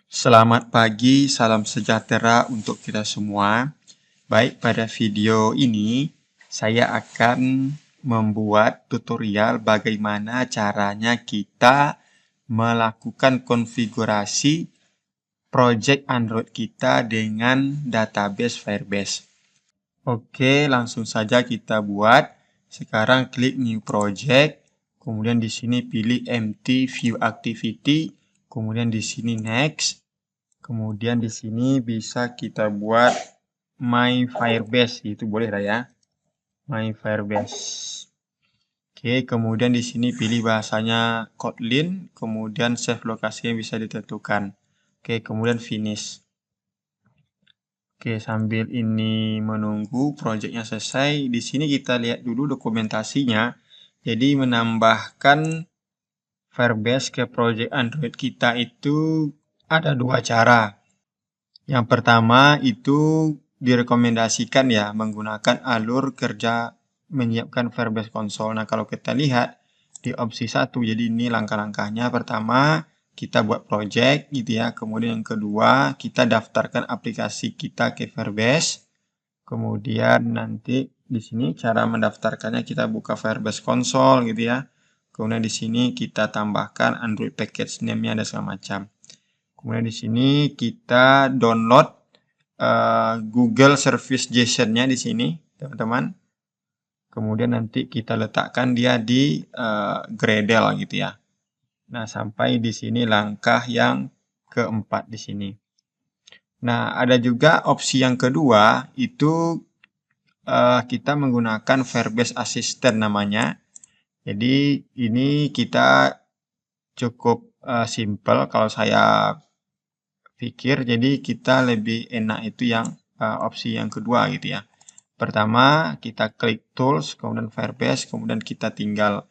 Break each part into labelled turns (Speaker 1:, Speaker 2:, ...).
Speaker 1: Selamat pagi, salam sejahtera untuk kita semua. Baik, pada video ini saya akan membuat tutorial bagaimana caranya kita melakukan konfigurasi project Android kita dengan database Firebase. Oke, langsung saja kita buat. Sekarang klik New Project, kemudian di sini pilih Empty View Activity, kemudian di sini Next. Kemudian di sini bisa kita buat My Firebase, itu boleh lah ya. My Firebase. Oke, kemudian di sini pilih bahasanya Kotlin, kemudian save lokasinya bisa ditentukan. Oke, kemudian finish. Oke, sambil ini menunggu projectnya selesai, di sini kita lihat dulu dokumentasinya. Jadi menambahkan Firebase ke project Android kita itu ada dua cara. Yang pertama itu direkomendasikan ya menggunakan alur kerja menyiapkan Firebase Console. Nah, kalau kita lihat di opsi 1, jadi ini langkah-langkahnya. Pertama, kita buat project gitu ya. Kemudian yang kedua, kita daftarkan aplikasi kita ke Firebase. Kemudian nanti di sini cara mendaftarkannya kita buka Firebase Console gitu ya. Kemudian di sini kita tambahkan Android package name-nya dan segala macam. Kemudian di sini kita download Google Service JSON-nya di sini, teman-teman. Kemudian nanti kita letakkan dia di Gradle gitu ya. Nah, sampai di sini langkah yang keempat di sini. Nah, ada juga opsi yang kedua, itu kita menggunakan Firebase Assistant namanya. Jadi, ini kita cukup simple kalau saya pikir, jadi kita lebih enak itu yang opsi yang kedua gitu ya. Pertama kita klik tools, kemudian Firebase, kemudian kita tinggal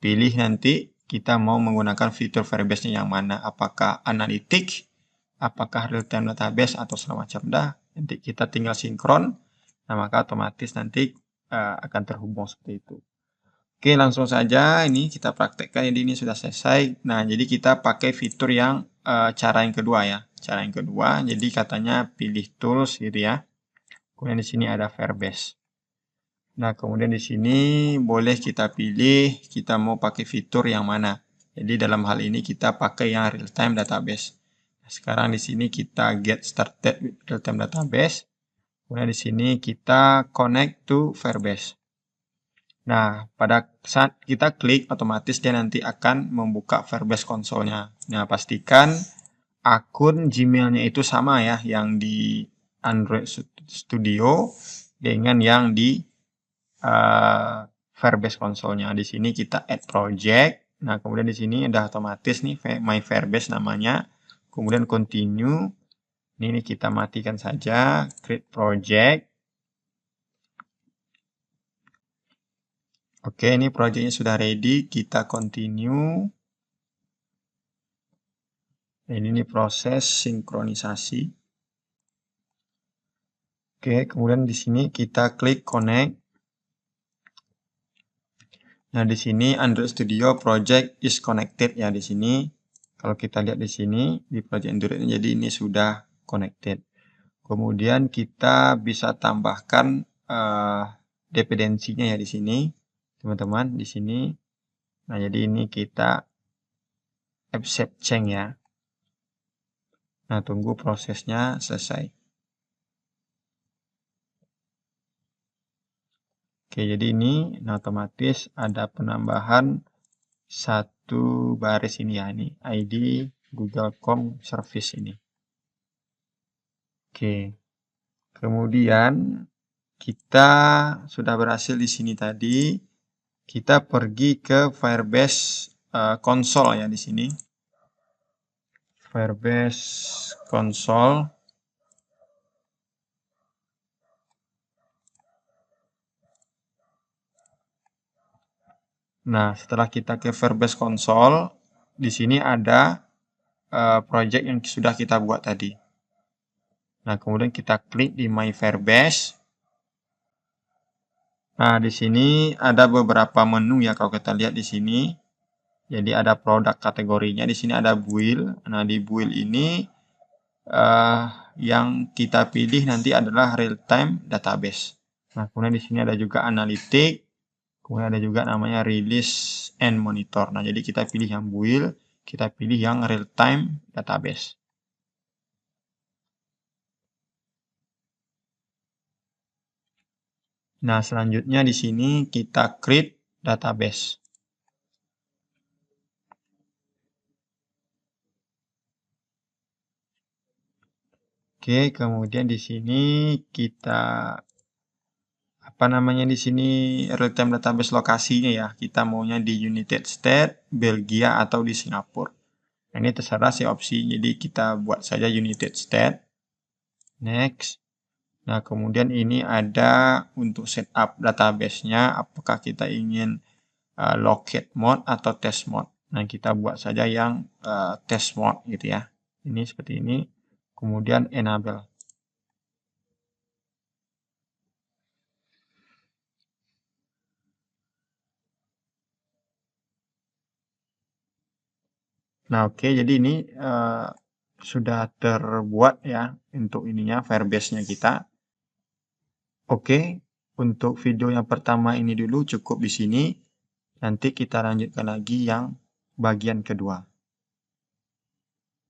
Speaker 1: pilih nanti kita mau menggunakan fitur Firebase-nya yang mana, apakah analytics, apakah real time database atau segala macam dah. Nanti kita tinggal sinkron, nah maka otomatis nanti akan terhubung seperti itu. Oke, langsung saja ini kita praktekkan. Jadi ini sudah selesai. Nah, jadi kita pakai fitur yang cara yang kedua ya. Cara yang kedua, jadi katanya pilih tools gitu ya. Kemudian di sini ada Firebase. Nah, kemudian di sini boleh kita pilih kita mau pakai fitur yang mana. Jadi dalam hal ini kita pakai yang real time database. Nah, sekarang di sini kita get started with real time database. Kemudian di sini kita connect to Firebase. Nah, pada saat kita klik, otomatis dia nanti akan membuka Firebase Console-nya. Nah, pastikan akun Gmail-nya itu sama ya, yang di Android Studio dengan yang di Firebase Console-nya. Di sini kita add project. Nah, kemudian di sini udah otomatis nih My Firebase namanya. Kemudian continue. Ini kita matikan saja, create project. Oke, ini projectnya sudah ready, kita continue. Ini proses sinkronisasi. Oke, kemudian di sini kita klik connect. Nah, di sini Android Studio project is connected ya di sini. Kalau kita lihat di sini di project Android, jadi ini sudah connected. Kemudian kita bisa tambahkan dependensinya ya di sini. Teman-teman, di sini. Nah, jadi ini kita accept change ya. Nah, tunggu prosesnya selesai. Oke, jadi ini otomatis ada penambahan satu baris ini ya, ini ID Google.com service ini. Oke. Kemudian kita sudah berhasil di sini tadi. Kita pergi ke Firebase Console ya di sini. Firebase Console. Nah, setelah kita ke Firebase Console, di sini ada project yang sudah kita buat tadi. Nah, kemudian kita klik di My Firebase. Nah, di sini ada beberapa menu ya kalau kita lihat di sini. Jadi ada produk kategorinya, di sini ada build. Nah, di build ini yang kita pilih nanti adalah real-time database. Nah, kemudian di sini ada juga analitik, kemudian ada juga namanya release and monitor. Nah, jadi kita pilih yang build, kita pilih yang real-time database. Nah, selanjutnya di sini kita create database. Oke, kemudian di sini kita di sini real time database lokasinya ya. Kita maunya di United States, Belgia atau di Singapura. Nah, ini terserah sih opsi. Jadi kita buat saja United States. Next. Nah, kemudian ini ada untuk setup database-nya, apakah kita ingin locate mode atau test mode. Nah, kita buat saja yang test mode gitu ya. Ini seperti ini. Kemudian enable. Nah, oke, jadi ini sudah terbuat ya untuk ininya Firebase-nya kita. Oke, untuk video yang pertama ini dulu cukup di sini. Nanti kita lanjutkan lagi yang bagian kedua.